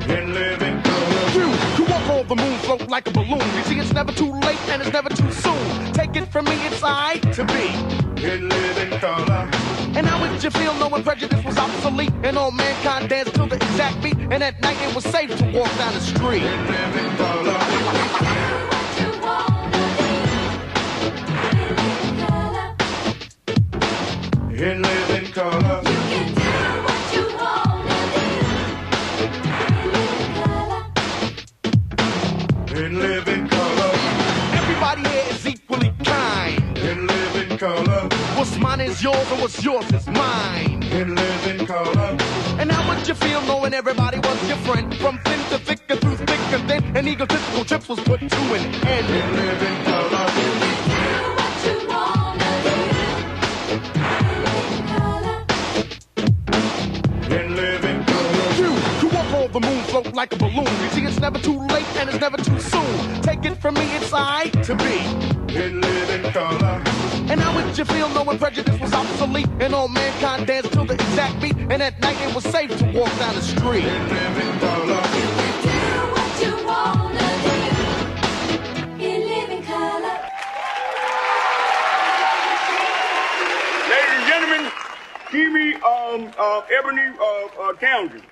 In living color. You walk on the moon, float like a balloon. You see, it's never too late and it's never too soon. Take it from me, it's alright to be in living color. And how would you feel knowing prejudice was obsolete and all mankind danced to the exact beat? And at night it was safe to walk down the street in living color. In living color. You can do what you wanna do. In living color. Everybody here is equally kind. In living color. What's mine is yours and what's yours is mine. In living color. And how would you feel knowing everybody was your friend? From thin to thick and through thick and thin. And egotistical trips was put to an end. In living color. You can do what you wanna do. In living color. You walk on the moon, float like a balloon. You see, it's never too late and it's never too soon. Take it from me, it's alright to be in living color. And how would you feel knowing prejudice was obsolete and all mankind danced to the exact beat? And at night it was safe to walk down the street in living color. You can do what you wanna do. In living color. Ladies and gentlemen, give me Ebony Townsend.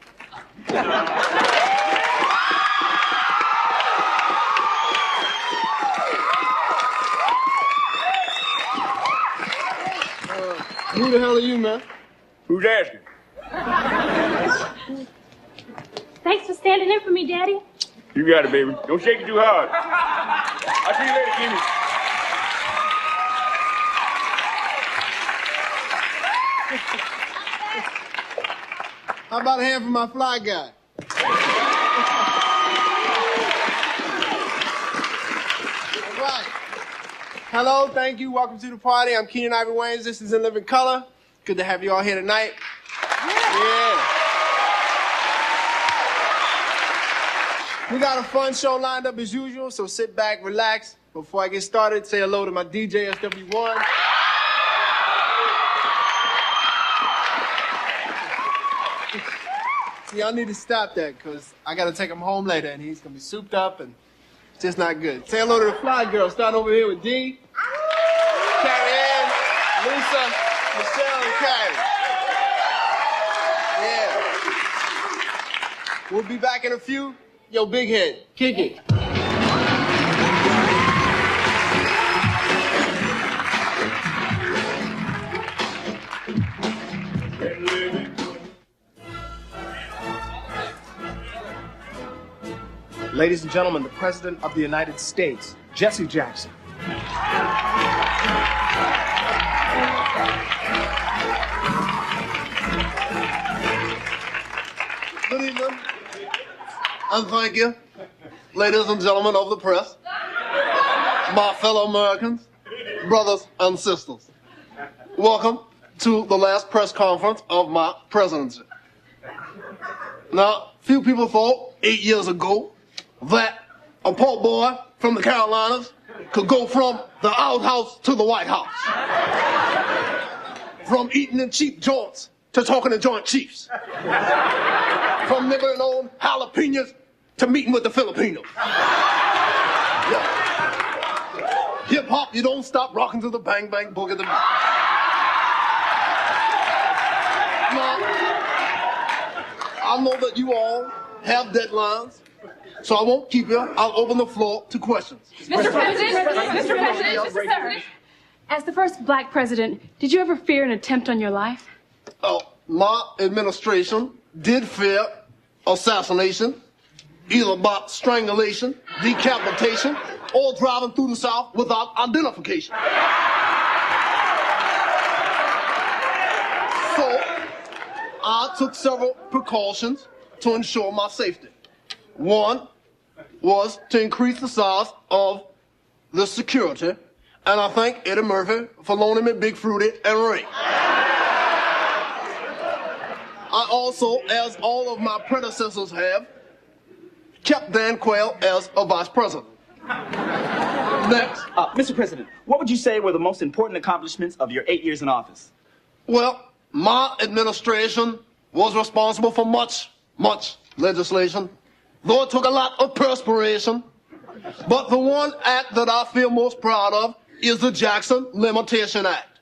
Who the hell are you, man? Who's asking? Thanks for standing in for me, Daddy. You got it, baby. Don't shake it too hard. I'll see you later, Kimmy. How about a hand for my fly guy? All right. Hello, thank you. Welcome to the party. I'm Keenan Ivory Wayans. This is In Living Color. Good to have you all here tonight. Yeah. We got a fun show lined up as usual, so sit back, relax. Before I get started, say hello to my DJ, SW1. See, I need to stop that, because I got to take him home later, and he's going to be souped up, and it's just not good. Say hello to the fly girl. Starting over here with D, Carrie Ann, Lisa, Michelle, and Carrie. Yeah. We'll be back in a few. Yo, big head, kick it. Ladies and gentlemen, the President of the United States, Jesse Jackson. Good evening, and thank you, ladies and gentlemen of the press, my fellow Americans, brothers and sisters. Welcome to the last press conference of my presidency. Now, few people thought 8 years ago that a poor boy from the Carolinas could go from the outhouse to the White House. From eating in cheap joints to talking to joint chiefs. From nibbling on jalapenos to meeting with the Filipinos. Yeah. Hip hop, you don't stop rocking to the bang bang boogie. Now, I know that you all have deadlines, so I won't keep you. I'll open the floor to questions. Mr. President, as the first black president, did you ever fear an attempt on your life? Oh, my administration did fear assassination, either by strangulation, decapitation, or driving through the South without identification. So, I took several precautions to ensure my safety. One was to increase the size of the security, and I thank Eddie Murphy for loaning me Big Fruity and Ring. I also, as all of my predecessors have, kept Dan Quayle as a vice president. Next. Mr. President, what would you say were the most important accomplishments of your 8 years in office? Well, My administration was responsible for much legislation, though it took a lot of perspiration. But the one act that I feel most proud of is the Jackson Limitation Act.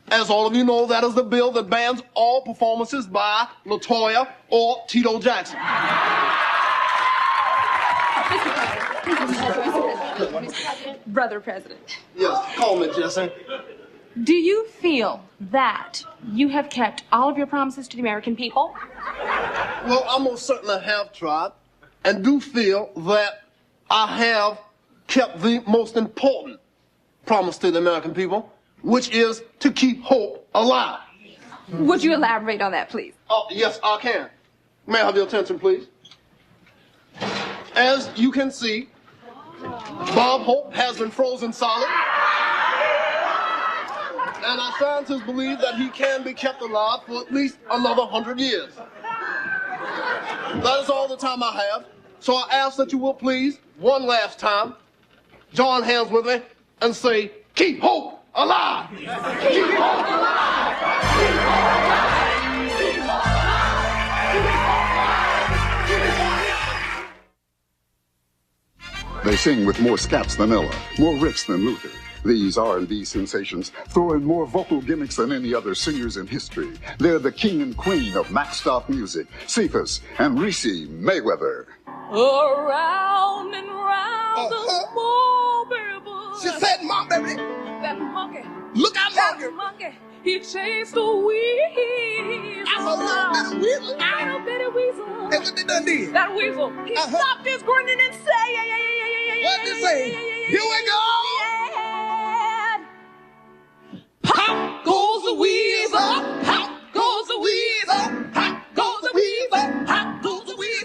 As all of you know, that is the bill that bans all performances by LaToya or Tito Jackson. Brother President. Yes, call me, Jesse. Do you feel that you have kept all of your promises to the American people? Well, I most certainly have tried and do feel that I have kept the most important promise to the American people, which is to keep hope alive. Would you elaborate on that, please? Oh, yes, I can. May I have your attention, please? As you can see, Bob Hope has been frozen solid. And our scientists believe that he can be kept alive for at least another 100 years. That is all the time I have. So I ask that you will please, one last time, join hands with me and say, keep hope alive! Keep hope alive! Keep hope alive! Keep hope alive! They sing with more scats than Ella, more riffs than Luther. These R&B sensations throw in more vocal gimmicks than any other singers in history. They're the king and queen of maxed out music, Cephas and Reese Mayweather. Around and round the mulberry. She said, Mom, baby. That monkey. Look out, that monkey. He chased a weasel. I'm a little bit of weasel. I'm a bitty weasel. Hey, what they done did? That weasel. He stopped his grinning and said, what did they say? Here we go. Pop goes the weasel. Pop goes the weasel. Pop goes the weasel. Pop goes the weasel.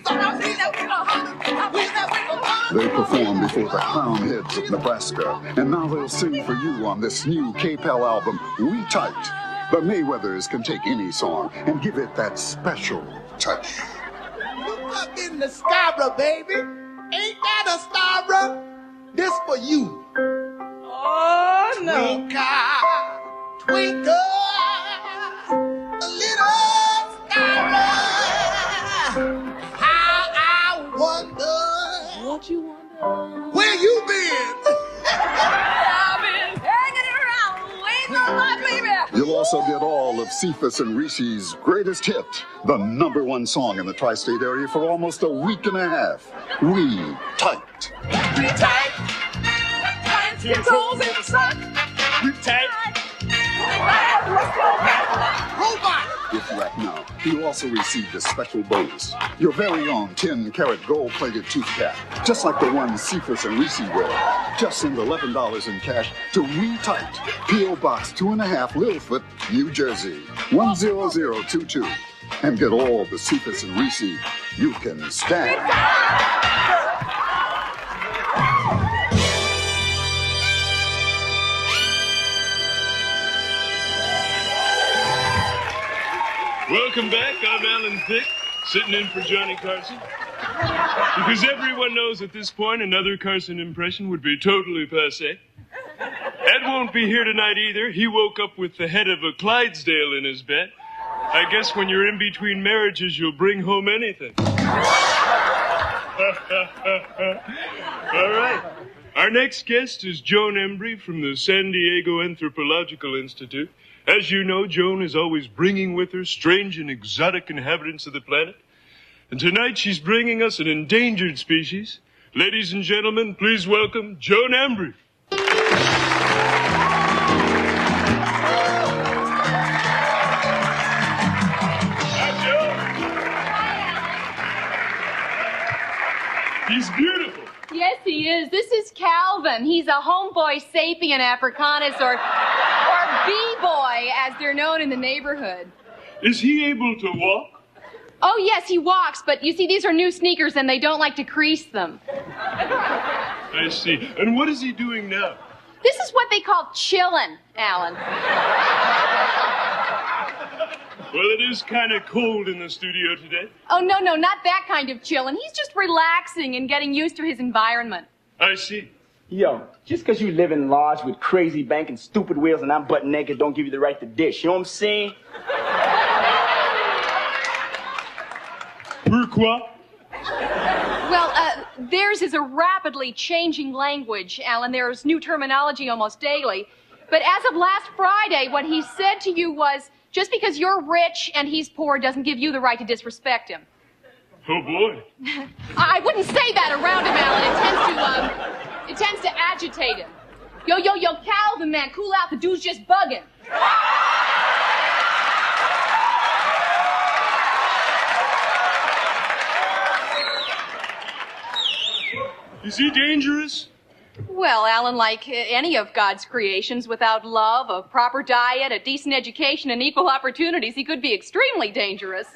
They performed before the crown heads of Nebraska, and now they'll sing for you on this new K-Pel album, We Tight. The Mayweathers can take any song and give it that special touch. Look up in the sky, bro, baby. Ain't that a star, bro? This for you. Oh, no. Twinkle, a little star, how I wonder. What you wonder? Where you been? I've been hanging around waiting on my baby. You'll also get all of Cephas and Reese's greatest hit, the #1 song in the tri-state area for almost a week and a half. We Tight. We tight. Tight your toes in the sun. We tight. Robot. If you act now, you'll also receive this special bonus. Your very own 10-karat gold-plated tooth cap, just like the one Cephas and Reese wear. Just send $11 in cash to We Tight, P.O. Box 2.5, Littlefoot, New Jersey, 10022. And get all the Cephas and Reese you can stand. Welcome back. I'm Alan Thicke, sitting in for Johnny Carson. Because everyone knows at this point another Carson impression would be totally passé. Ed won't be here tonight either. He woke up with the head of a Clydesdale in his bed. I guess when you're in between marriages, you'll bring home anything. All right. Our next guest is Joan Embry from the San Diego Anthropological Institute. As you know, Joan is always bringing with her strange and exotic inhabitants of the planet. And tonight she's bringing us an endangered species. Ladies and gentlemen, please welcome Joan Embry. He's beautiful. Yes, he is. This is Calvin. He's a homeboy sapien africanus or B-boy, as they're known in the neighborhood. Is he able to walk? Oh, yes, he walks, but you see, these are new sneakers and they don't like to crease them. I see. And what is he doing now? This is what they call chillin', Alan. Well, it is kind of cold in the studio today. Oh, no, not that kind of chillin'. He's just relaxing and getting used to his environment. I see. Yo, just because you live in lodge with crazy bank and stupid wheels and I'm butt naked don't give you the right to dish. You know what I'm saying? Pourquoi? Well, theirs is a rapidly changing language, Alan. There's new terminology almost daily. But as of last Friday, what he said to you was, just because you're rich and he's poor doesn't give you the right to disrespect him. Oh, boy. I wouldn't say that around him, Alan. It tends to agitate him. Yo, Calvin, man, cool out. The dude's just bugging. Is he dangerous? Well, Alan, like any of God's creations, without love, a proper diet, a decent education, and equal opportunities, he could be extremely dangerous.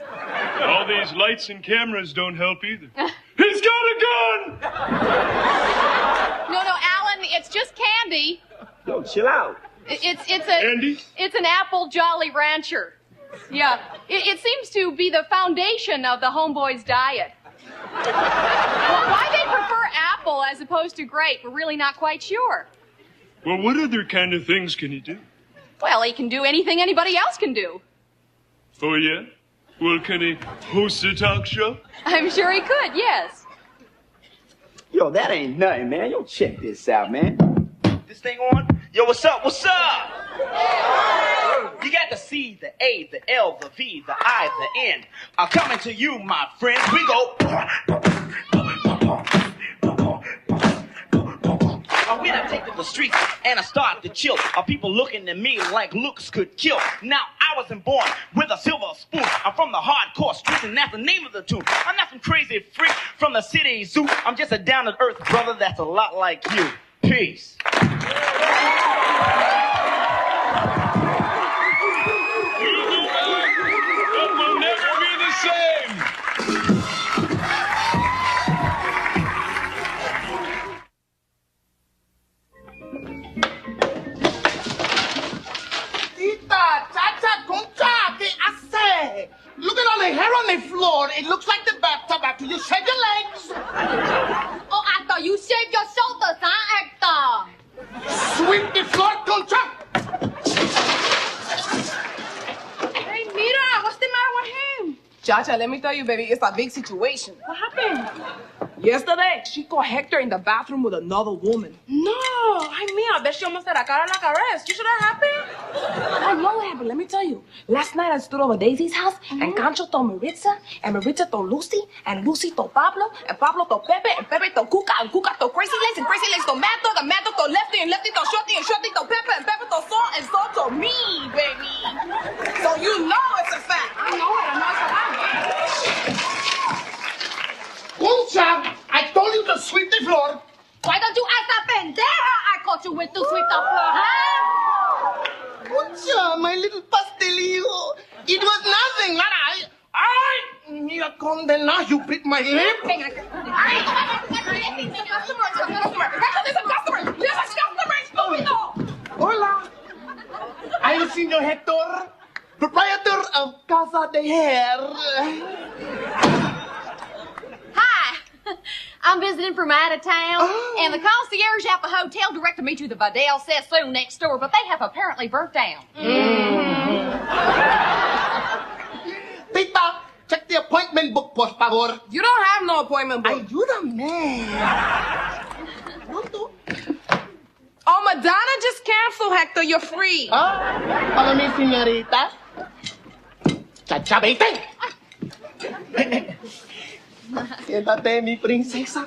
All these lights and cameras don't help either. He's got a gun! No, Alan, it's just candy. Yo, chill out. Andy? It's an apple Jolly Rancher. Yeah, it seems to be the foundation of the homeboy's diet. Why they prefer apple as opposed to grape, we're really not quite sure. Well, what other kind of things can he do? Well, he can do anything anybody else can do. Oh, yeah? Well, can he host a talk show? I'm sure he could, yes. Yo, that ain't nothing, man. Yo, check this out, man. This thing on? Yo, what's up? What's up? You got the C, the A, the L, the V, the I, the N. I'm coming to you, my friends. We go. When I take to the streets and I start to chill, are people looking at me like looks could kill? Now, I wasn't born with a silver spoon. I'm from the hardcore streets, and that's the name of the tune. I'm not some crazy freak from the city zoo. I'm just a down-to-earth brother that's a lot like you. Peace. It will never be the same. Tita, Chacha, Concha, ¿qué hace? Look at all the hair on the floor. It looks like the bathtub after you shave your legs. Oh, I thought you shaved your shoulders, huh, Hector? Sweep the floor, Concha. Hey, mira, what's the matter with him? Chacha, let me tell you, baby, it's a big situation. What happened? Yesterday, she caught Hector in the bathroom with another woman. No, ay, mira, I bet she almost had a car like arrest. You sure that happened? I know what happened, let me tell you. Last night I stood over Daisy's house, and Cancho told Maritza, and Maritza told Lucy, and Lucy told Pablo, and Pablo told Pepe, and Pepe told Cuca, and Cuca told Crazy Legs, and Crazy Legs told Mad Dog, and Mad Dog told Lefty, and Lefty told Shorty, and Shorty told Pepe, and Pepe told Saul, and Saul told me, baby. So you know it's a fact. I know it's a fact. Concha, I told you to sweep the floor. Why don't you ask that pendeja I caught you with to sweep the floor, huh? Concha, my little pastelillo. It was nothing, not I. Mira, condena, you bit my lip. Hola. Are you Senor Hector, proprietor of Casa de Hair? Hi. I'm visiting from out of town, and the concierge at the hotel directed me to the Vidal Sassoon next door, but they have apparently burnt down. Tita, check the appointment book, por favor. You don't have no appointment book. Ayúdame. Oh, Madonna just canceled, Hector. You're free. Para mi señorita. Chacha, vete. Siéntate, mi princesa.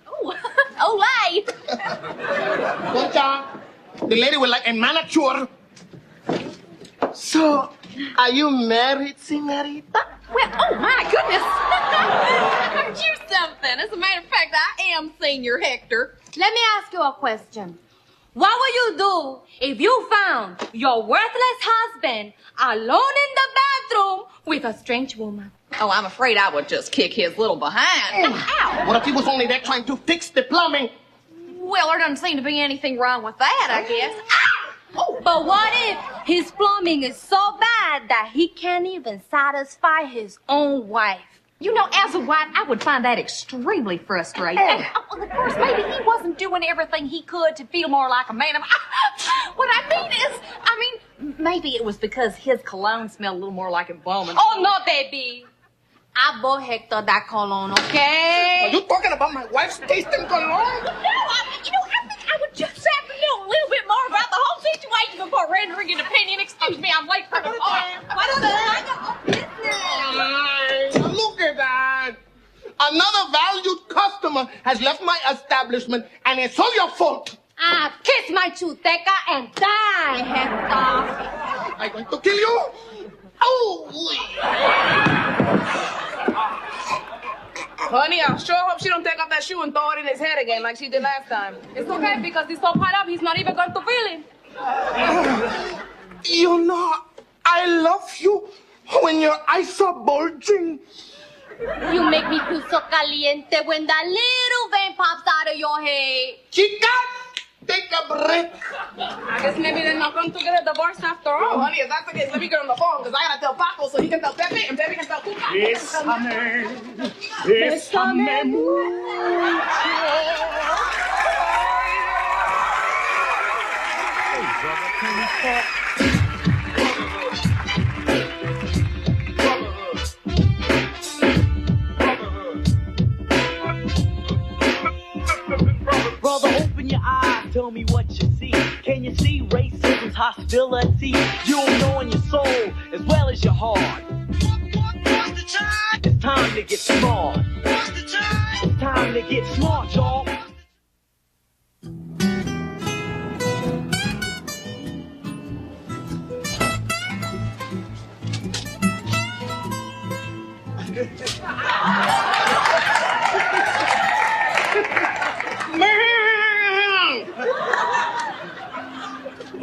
Oh, Olay. Concha, the lady would like a manicure. So, are you married, señorita? Well, oh my goodness. Aren't you something? As a matter of fact, I am Senior Hector. Let me ask you a question. What would you do if you found your worthless husband alone in the bathroom with a strange woman? Oh, I'm afraid I would just kick his little behind. Ow! What if he was only there trying to fix the plumbing? Well, there doesn't seem to be anything wrong with that, I guess. Oh, but what if his plumbing is so bad that he can't even satisfy his own wife? You know, as a wife, I would find that extremely frustrating. And, of course, maybe he wasn't doing everything he could to feel more like a man. What I mean is, maybe it was because his cologne smelled a little more like embalming. Oh, no, baby. I bought Hector that cologne, okay? Are you talking about my wife's tasting cologne? No, I think I would just have to know a little bit more about the whole situation before rendering an opinion. Excuse me, I'm late for the party. Why don't I got business? Look at that. Another valued customer has left my establishment, and it's all your fault. Ah, kiss my chuteca and die, Hector. I'm going to kill you. Oh! Honey, I sure hope she don't take off that shoe and throw it in his head again like she did last time. It's okay, because he's so piled up, he's not even going to feel it. You know, I love you when your eyes are bulging. You make me feel so caliente when that little vein pops out of your head. Chica, take a break. I guess maybe they're not going to get a divorce after all. Oh, honey, if that's the case, let me get on the phone, because I got to tell Paco so he can tell Pepe, and Pepe can tell Cuca. Bésame mucho. Brother, open your eyes, tell me what you see. Can you see racism's hostility? You'll know in your soul as well as your heart. What's the time? It's time to get smart. What's the time? It's time to get smart, y'all.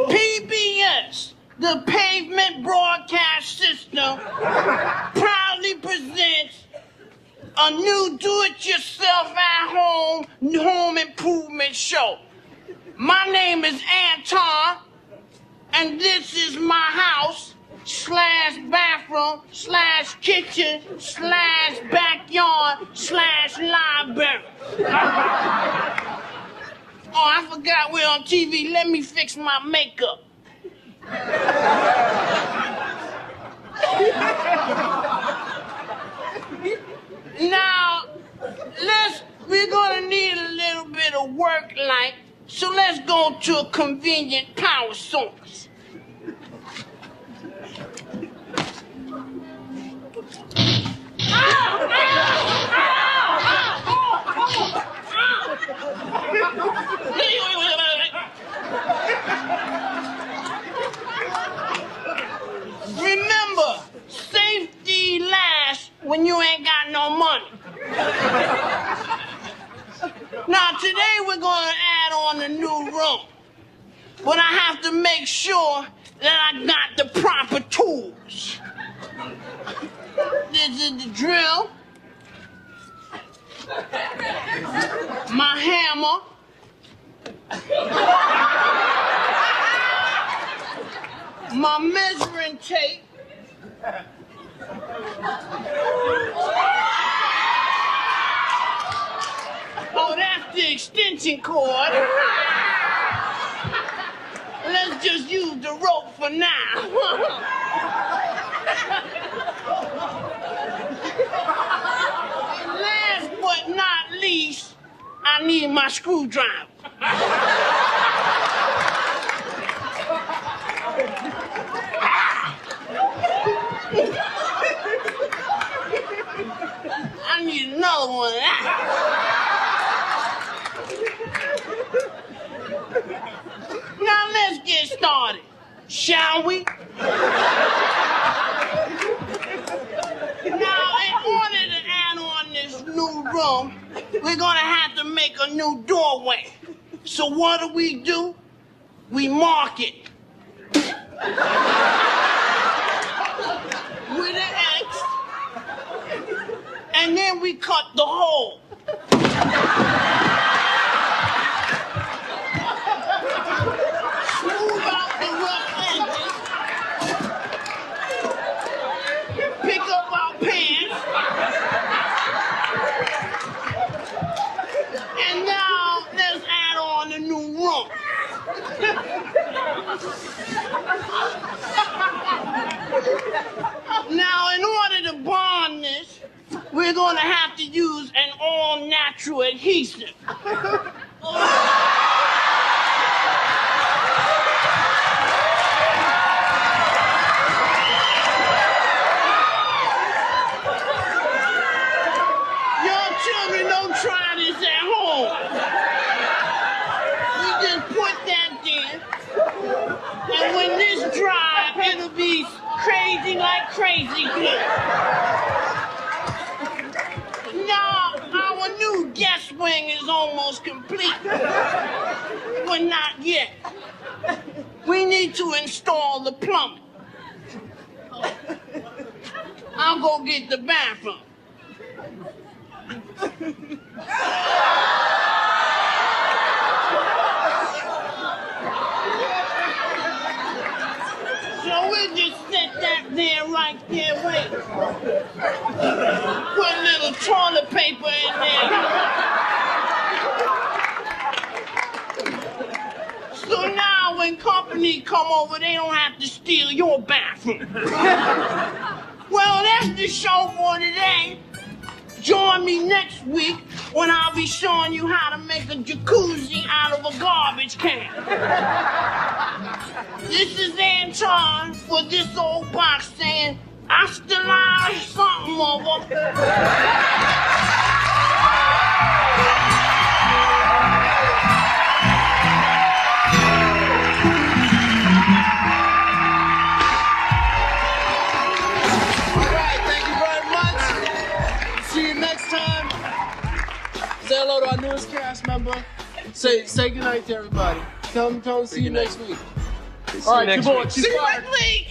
PBS, the Pavement Broadcast System, proudly presents a new do-it-yourself at home improvement show. My name is Anton, and this is my house / bathroom / kitchen / backyard / library. Oh, I forgot we're on TV. Let me fix my makeup. Now, we're gonna need a little bit of work light, so let's go to a convenient power source. Remember, safety lasts when you ain't got no money. Now, today we're going to add on a new room. But I have to make sure that I got the proper tools. This is the drill, my hammer, my measuring tape, oh, that's the extension cord. Let's just use the rope for now. Last but not least, I need my screwdriver. I need another one of that. Now let's get started, shall we? Now, in order to add on this new room, we're gonna have to make a new doorway. So what do? We mark it with an X, and then we cut the hole. Smooth out the rough edges. Pick up our pants. And now let's add on a new room. Now, in order to bond this, we're gonna have to use an all-natural adhesive. Your children don't try this at home. We just put that there, and when this dries, it'll be crazy like crazy glue. Now, our new guest wing is almost complete, but not yet. We need to install the plumbing. I'll go get the bathroom. So we'll just set that there, right there, wait. Put a little toilet paper in there. So now when company come over, they don't have to steal your bathroom. Well, that's the show for today. Join me next week when I'll be showing you how to make a jacuzzi out of a garbage can. This is Anton for this old box saying, hasta la something over. Say hello to our newest cast member. Say goodnight to everybody. Tell them see you next week. All right, your boy. See you next week.